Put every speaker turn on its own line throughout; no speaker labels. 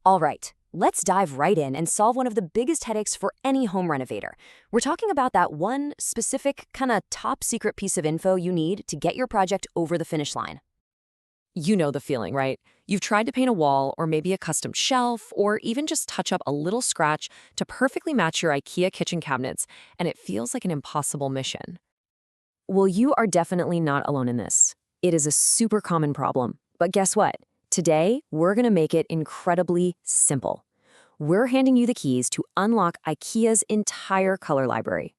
All right, let's dive right in and solve one of the biggest headaches for any home renovator. We're talking about that one specific, kind of top secret piece of info you need to get your project over the finish line.
You know the feeling, right? You've tried to paint a wall or maybe a custom shelf or even just touch up a little scratch to perfectly match your IKEA kitchen cabinets, and it feels like an impossible mission.
Well, you are definitely not alone in this. It is a super common problem. But guess what? Today, we're going to make it incredibly simple. We're handing you the keys to unlock IKEA's entire color library.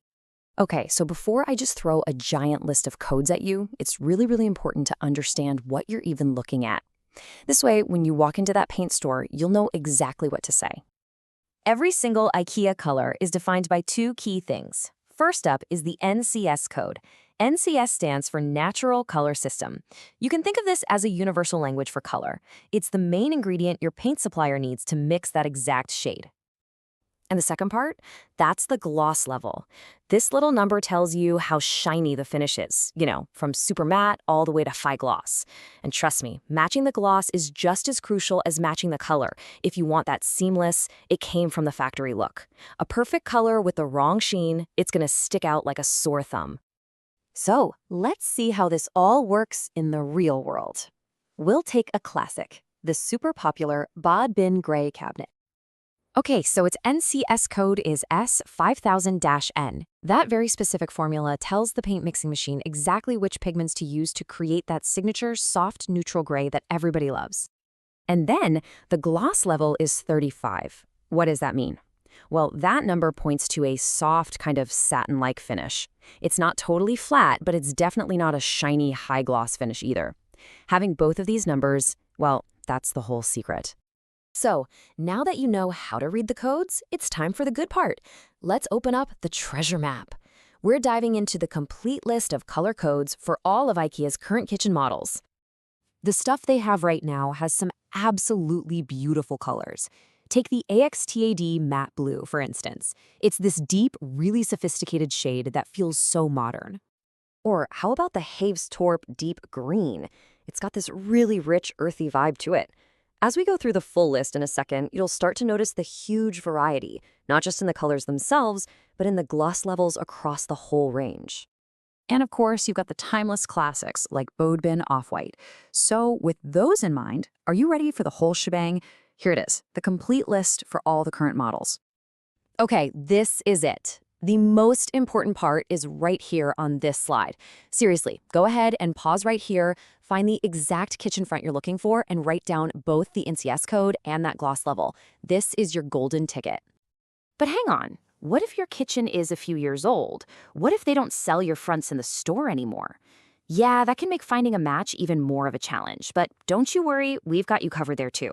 Okay, so before I just throw a giant list of codes at you, it's really important to understand what you're even looking at. This way, when you walk into that paint store, you'll know exactly what to say. Every single IKEA color is defined by two key things. First up is the NCS code. NCS stands for Natural Color System. You can think of this as a universal language for color. It's the main ingredient your paint supplier needs to mix that exact shade. And the second part, that's the gloss level. This little number tells you how shiny the finish is, from super matte all the way to high gloss. And trust me, matching the gloss is just as crucial as matching the color if you want that seamless, it came from the factory look. A perfect color with the wrong sheen, it's gonna stick out like a sore thumb. So let's see how this all works in the real world. We'll take a classic, the super popular Bod Bin Gray cabinet. Okay, so its NCS code is S5000-N. That very specific formula tells the paint mixing machine exactly which pigments to use to create that signature soft neutral gray that everybody loves. And then the gloss level is 35. What does that mean? Well, that number points to a soft kind of satin-like finish. It's not totally flat, but it's definitely not a shiny high gloss finish either. Having both of these numbers, well, that's the whole secret. So, now that you know how to read the codes, it's time for the good part. Let's open up the treasure map. We're diving into the complete list of color codes for all of IKEA's current kitchen models. The stuff they have right now has some absolutely beautiful colors. Take the AXTAD Matte Blue, for instance. It's this deep, really sophisticated shade that feels so modern. Or how about the Haves Torp Deep Green? It's got this really rich, earthy vibe to it. As we go through the full list in a second, you'll start to notice the huge variety, not just in the colors themselves, but in the gloss levels across the whole range.
And of course, you've got the timeless classics like Bod Bin Off-White. So with those in mind, are you ready for the whole shebang? Here it is, the complete list for all the current models.
Okay, this is it. The most important part is right here on this slide. Seriously, go ahead and pause right here, find the exact kitchen front you're looking for, and write down both the NCS code and that gloss level. This is your golden ticket. But hang on, what if your kitchen is a few years old? What if they don't sell your fronts in the store anymore? Yeah, that can make finding a match even more of a challenge, but don't you worry, we've got you covered there too.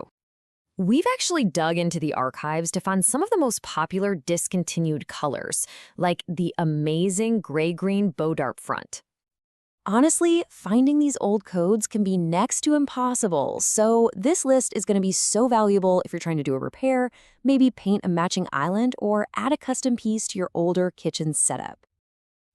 We've actually dug into the archives to find some of the most popular discontinued colors, like the amazing gray-green Bodarp front. Honestly, finding these old codes can be next to impossible, so this list is going to be so valuable if you're trying to do a repair, maybe paint a matching island, or add a custom piece to your older kitchen setup.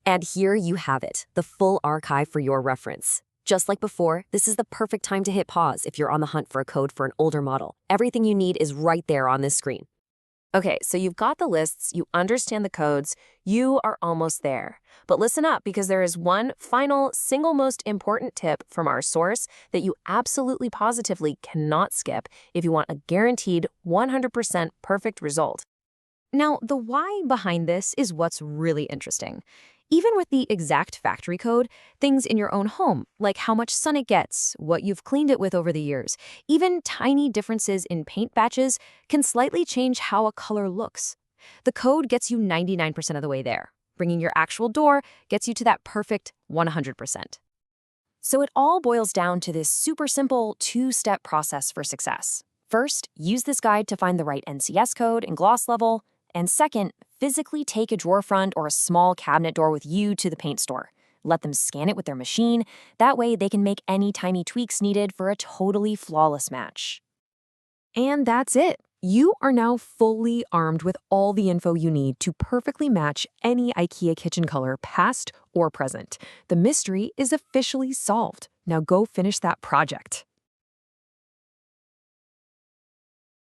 And here you have it, the full archive for your reference. Just like before, this is the perfect time to hit pause if you're on the hunt for a code for an older model. Everything you need is right there on this screen. Okay, so you've got the lists, you understand the codes, you are almost there. But listen up, because there is one final, single most important tip from our source that you absolutely positively cannot skip if you want a guaranteed 100% perfect result. Now, the why behind this is what's really interesting. Even with the exact factory code, things in your own home, like how much sun it gets, what you've cleaned it with over the years, even tiny differences in paint batches can slightly change how a color looks. The code gets you 99% of the way there. Bringing your actual door gets you to that perfect 100%. So it all boils down to this super simple two-step process for success. First, use this guide to find the right NCS code and gloss level. And second, physically take a drawer front or a small cabinet door with you to the paint store. Let them scan it with their machine. That way they can make any tiny tweaks needed for a totally flawless match. And that's it. You are now fully armed with all the info you need to perfectly match any IKEA kitchen color, past or present. The mystery is officially solved. Now go finish that project.